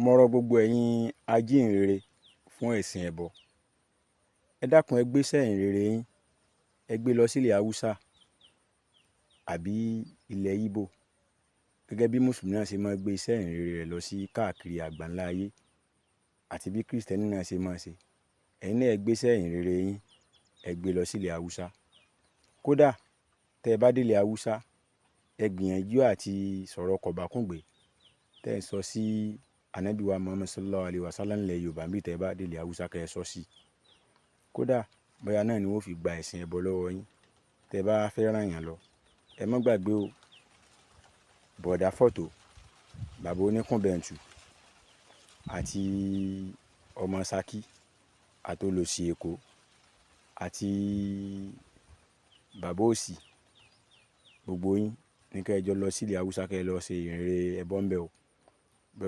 Mo rọ gbogbo ẹ̀yin ajíhìnrere fún ẹ̀sìn ẹbọ. Ẹ dákun ẹ gbé iṣẹ́ ìhìnrere yín, ẹ gbé lọ sílẹ̀ Haúsá àbí ilẹ̀ Ìgbò. Gẹ́gẹ́ bí Mùsùlùmí náà ṣe máa gbé iṣẹ́ ìhìnrere rẹ̀ lọ sí káàkiri àgbáńlá ayé àti bí Kìrìsìtẹ́nì náà ṣe máa ṣe. Ẹ̀yin náà ẹ gbé iṣẹ́ ìhìnrere yín, ẹ gbé lọ sílẹ̀ Haúsá. Kódà tẹ́ ẹ bá délé Haúsá, ẹ gbìyànjú àti sọ̀rọ̀ kọ̀bákùngbé tẹ́ ẹ sọ sí Ànábì wa Muhammad sallallahu alaihi wasallam nílẹ̀ Yorùbá bí tẹ́ ẹ bá délé Haúsá kẹ́ ẹ sọ sí. Kódà bóyá náà ni wọ́n fi gba ẹ̀sìn ẹbọ lọ́wọ́ yín tẹ́ ẹ bá fẹ́ ràn yàn lọ. Ẹ má gbàgbé o, bọ̀dá fọ́tò, bàbá oníkùnbẹ̀ǹtù àti ọmọ Ṣakí àti olòṣì Èkó àti bàbá òsì, gbogbo yín ní kẹ́ ẹ jọ lọ sílẹ̀ Haúsá kẹ́ ẹ lọ ṣe ìhìnrere ẹbọ ńbẹ o.